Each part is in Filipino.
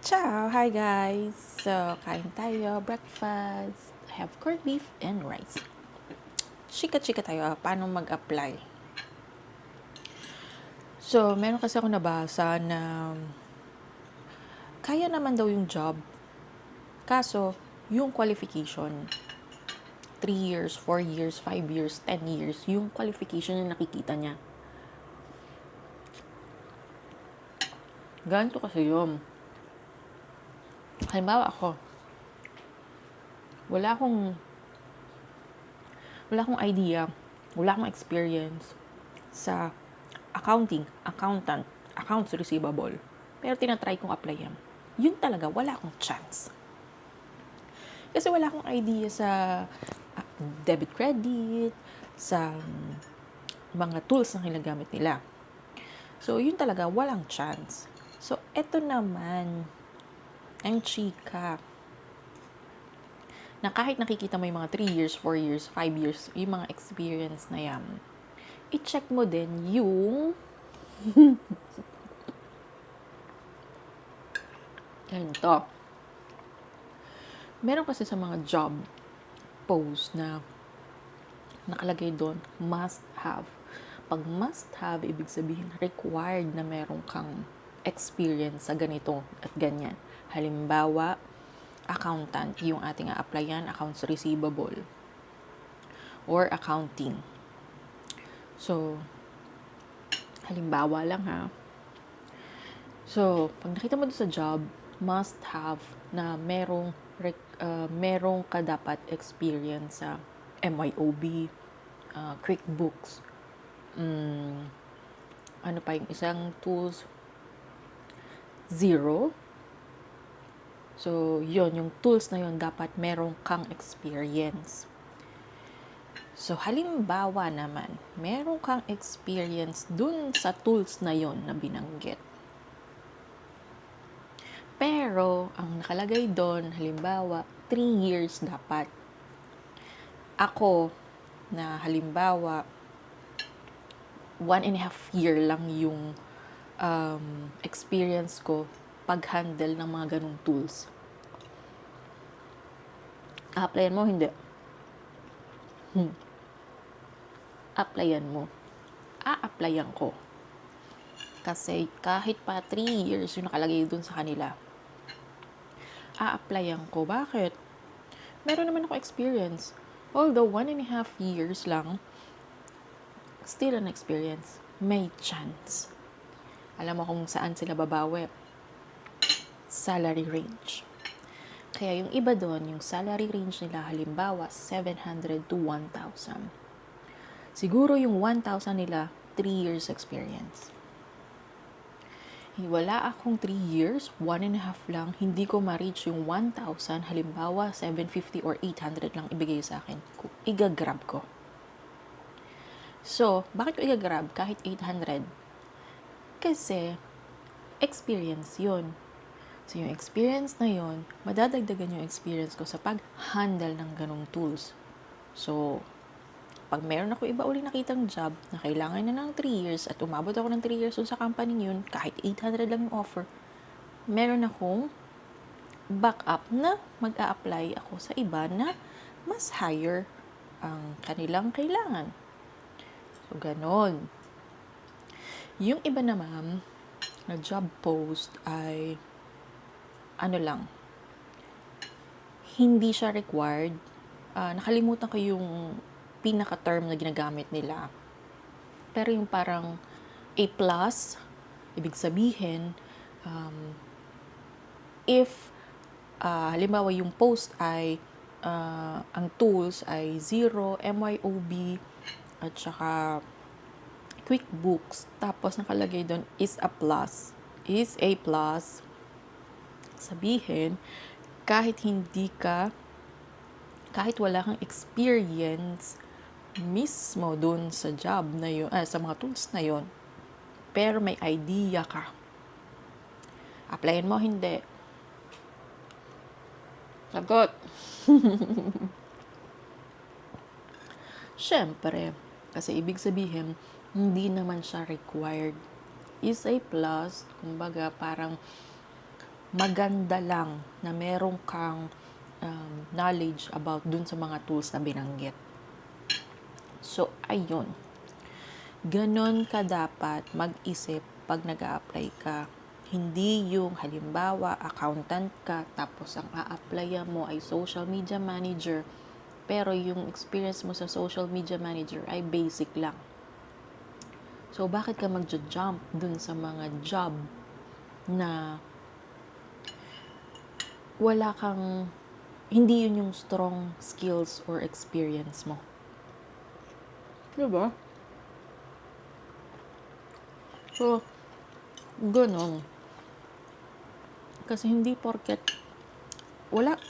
Ciao! Hi guys! So, kain tayo, breakfast. I have corned beef and rice. Chika-chika tayo, paano mag-apply? So, meron kasi ako nabasa na kaya naman daw yung job. Kaso, yung qualification, 3 years, 4 years, 5 years, 10 years, yung qualification na nakikita niya. Ganito kasi yun. Halimbawa ako, wala akong idea, wala akong experience sa accountant, accounts receivable. Pero tinatry kong applyan. Yun talaga, wala akong chance. Kasi wala akong idea sa debit credit, sa mga tools na ginagamit nila. So, yun talaga, walang chance. So, eto naman, ang chika, na kahit nakikita mo yung mga 3 years, 4 years, 5 years, yung mga experience na yan, i-check mo din yung ganito. Meron kasi sa mga job post na nakalagay doon, must have. Pag must have, ibig sabihin required na meron kang experience sa ganito at ganyan. Halimbawa, accountant, yung ating a-applyan, accounts receivable, or accounting. So, halimbawa lang ha. So, pag nakita mo doon sa job, must have na merong ka dapat experience sa MYOB, QuickBooks, ano pa yung isang tools, Xero. So, yung tools na yun, dapat merong kang experience. So, halimbawa naman, meron kang experience dun sa tools na yon na binanggit. Pero, ang nakalagay doon, halimbawa, 3 years dapat. Ako, na halimbawa, 1.5 year lang yung experience ko pag-handle ng mga ganung tools. A-applyan mo, hindi. Applyan mo. A-applyan ko. Kasi kahit pa 3 years yung nakalagay dun sa kanila, a-applyan ko. Bakit? Meron naman ako experience. Although 1.5 years lang, still an experience. May chance. Alam mo kung saan sila babawi? Salary range. Kaya yung iba doon, yung salary range nila, halimbawa, 700 to 1,000. Siguro yung 1,000 nila, 3 years experience. Wala akong 3 years, 1.5 lang, hindi ko ma-reach yung 1,000, halimbawa, 750 or 800 lang ibigay sa akin. Igagrab ko. So, bakit ko igagrab kahit 800? Kasi, experience yun. So, yung experience na yon, madadagdagan yung experience ko sa pag-handle ng ganong tools. So, pag meron ako iba uling nakitang job na kailangan na ng 3 years at umabot ako ng 3 years sa company yun, kahit 800 lang yung offer, meron akong backup na mag-a-apply ako sa iba na mas higher ang kanilang kailangan. So, ganon. Yung iba naman na job post ay ano lang, hindi siya required. Nakalimutan ko yung pinaka-term na ginagamit nila. Pero yung parang A+, ibig sabihin, if halimbawa yung post ay ang tools ay Xero, MYOB, at saka QuickBooks, tapos nakalagay doon is a plus, sabihin, kahit wala kang experience mismo dun sa job na yun, sa mga tools na yun, pero may idea ka. Applyin mo, hindi. Sagot. Syempre, kasi ibig sabihin, hindi naman siya required. Is a plus, kumbaga parang maganda lang na meron kang knowledge about dun sa mga tools na binanggit. So, ayun. Ganon ka dapat mag-isip pag nag-a-apply ka. Hindi yung halimbawa, accountant ka, tapos ang a-applyan mo ay social media manager, pero yung experience mo sa social media manager ay basic lang. So, bakit ka mag-jump dun sa mga job na wala kang, hindi yun yung strong skills or experience mo? Diba? So, ganon. Kasi hindi porket, wala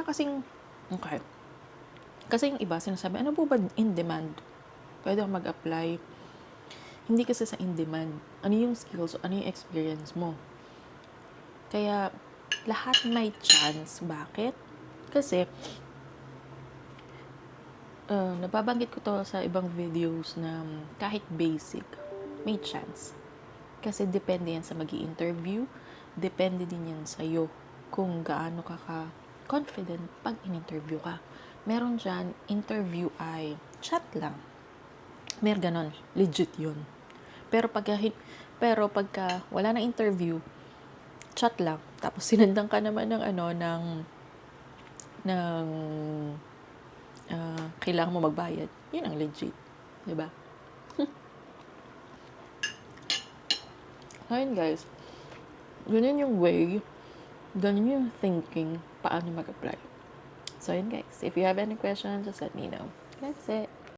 kasing, okay. Kasi yung iba, sinasabi, ano po ba in demand? Pwede ako mag-apply. Hindi kasi sa in demand. Ano yung skills, ano yung experience mo? Kaya, lahat may chance. Bakit? Kasi, nababanggit ko to sa ibang videos na kahit basic, may chance. Kasi depende yan sa magi-interview, depende din yan sa'yo kung gaano ka confident pag in-interview ka. Meron dyan, interview ay chat lang. Meron ganon, legit yun. Pero pagka wala na interview, chat lang. Tapos sinandang ka naman ng kailangan mo magbayad. Yun ang legit. Diba? Ayun guys, ganun yung way, ganun yung thinking, paano mag-apply. So ayun guys, if you have any questions, just let me know. That's it.